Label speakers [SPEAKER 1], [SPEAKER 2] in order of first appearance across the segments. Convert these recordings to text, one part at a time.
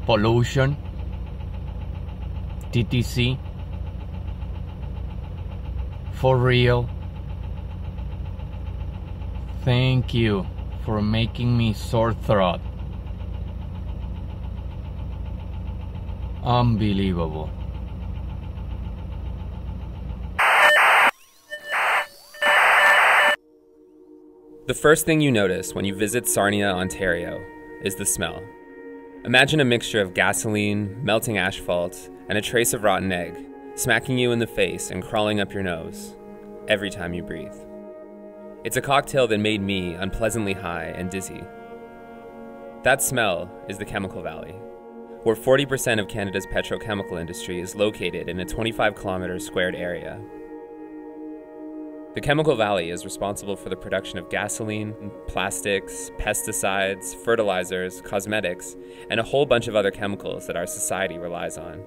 [SPEAKER 1] pollution, TTC, for real. Thank you for making me sore throat. Unbelievable.
[SPEAKER 2] The first thing you notice when you visit Sarnia, Ontario, is the smell. Imagine a mixture of gasoline, melting asphalt, and a trace of rotten egg, smacking you in the face and crawling up your nose every time you breathe. It's a cocktail that made me unpleasantly high and dizzy. That smell is the Chemical Valley, where 40% of Canada's petrochemical industry is located in a 25-kilometer squared area. The Chemical Valley is responsible for the production of gasoline, plastics, pesticides, fertilizers, cosmetics, and a whole bunch of other chemicals that our society relies on.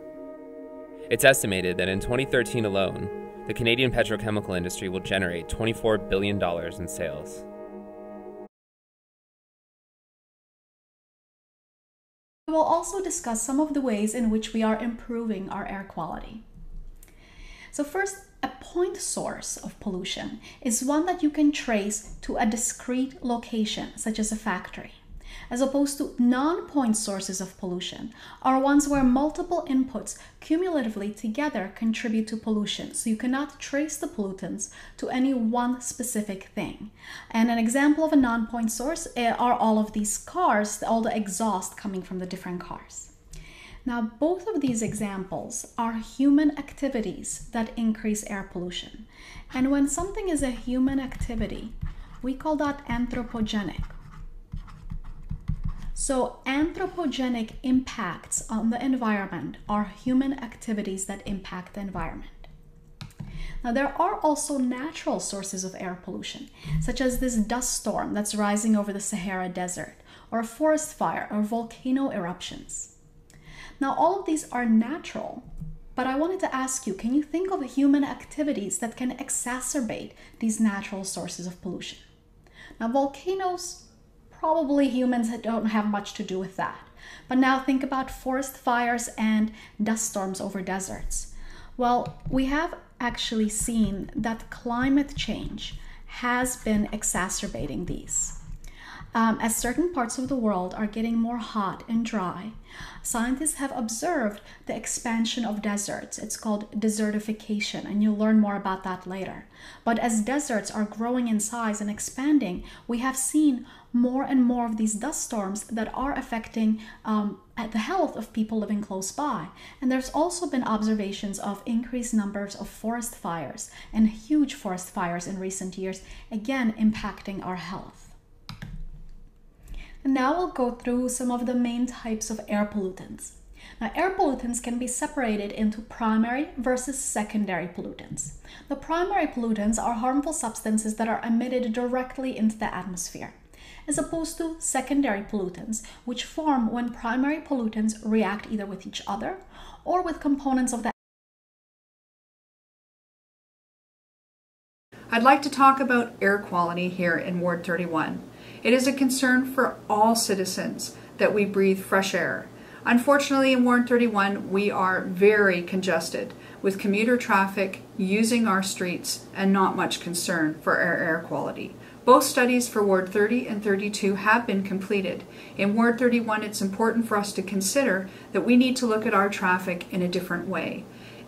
[SPEAKER 2] It's estimated that in 2013 alone, the Canadian petrochemical industry will generate $24 billion in sales.
[SPEAKER 3] We will also discuss some of the ways in which we are improving our air quality. So first, a point source of pollution is one that you can trace to a discrete location, such as a factory, as opposed to non-point sources of pollution are ones where multiple inputs cumulatively together contribute to pollution. So you cannot trace the pollutants to any one specific thing. And an example of a non-point source are all of these cars, all the exhaust coming from the different cars. Now, both of these examples are human activities that increase air pollution. And when something is a human activity, we call that anthropogenic. So anthropogenic impacts on the environment are human activities that impact the environment. Now, there are also natural sources of air pollution, such as this dust storm that's rising over the Sahara Desert, or a forest fire, or volcano eruptions. Now, all of these are natural, but I wanted to ask you, can you think of human activities that can exacerbate these natural sources of pollution? Now, volcanoes, probably humans don't have much to do with that. But now think about forest fires and dust storms over deserts. Well, we have actually seen that climate change has been exacerbating these. As certain parts of the world are getting more hot and dry, scientists have observed the expansion of deserts. It's called desertification, and you'll learn more about that later. But as deserts are growing in size and expanding, we have seen more and more of these dust storms that are affecting the health of people living close by. And there's also been observations of increased numbers of forest fires and huge forest fires in recent years, again impacting our health. And now we'll go through some of the main types of air pollutants. Now, air pollutants can be separated into primary versus secondary pollutants. The primary pollutants are harmful substances that are emitted directly into the atmosphere, as opposed to secondary pollutants, which form when primary pollutants react either with each other or with components of the.
[SPEAKER 4] I'd like to talk about air quality here in Ward 31. It is a concern for all citizens that we breathe fresh air. Unfortunately, in Ward 31, we are very congested with commuter traffic using our streets and not much concern for our air quality. Both studies for Ward 30 and 32 have been completed. In Ward 31, it's important for us to consider that we need to look at our traffic in a different way.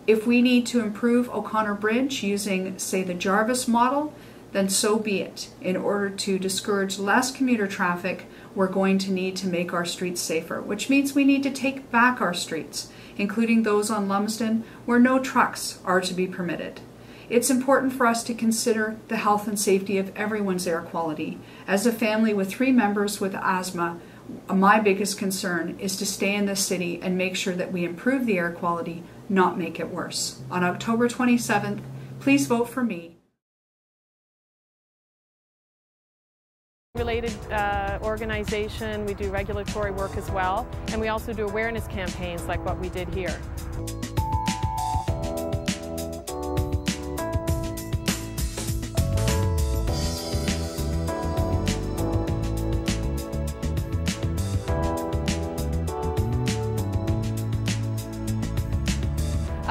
[SPEAKER 4] If we need to improve O'Connor Bridge using, say, the Jarvis model, then so be it. In order to discourage less commuter traffic, we're going to need to make our streets safer, which means we need to take back our streets, including those on Lumsden, where no trucks are to be permitted. It's important for us to consider the health and safety of everyone's air quality. As a family with 3 members with asthma, my biggest concern is to stay in this city and make sure that we improve the air quality, not make it worse. On October 27th, please vote for me.
[SPEAKER 5] Related organization, we do regulatory work as well, and we also do awareness campaigns like what we did here.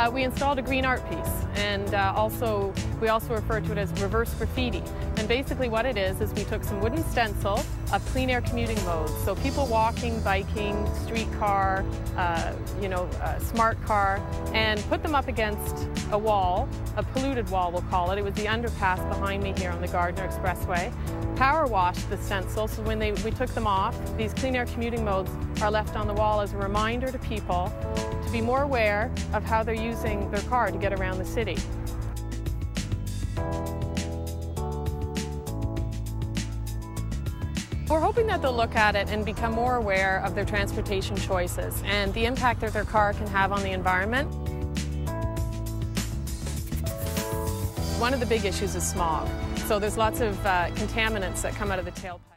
[SPEAKER 5] We installed a green art piece, and we also refer to it as reverse graffiti. And basically what it is we took some wooden stencil of clean air commuting modes. So people walking, biking, streetcar, smart car, and put them up against a wall, a polluted wall we'll call it. It was the underpass behind me here on the Gardiner Expressway. Power washed the stencil, so when we took them off, these clean air commuting modes are left on the wall as a reminder to people to be more aware of how they're using their car to get around the city. We're hoping that they'll look at it and become more aware of their transportation choices and the impact that their car can have on the environment. One of the big issues is smog. So there's lots of contaminants that come out of the tailpipe.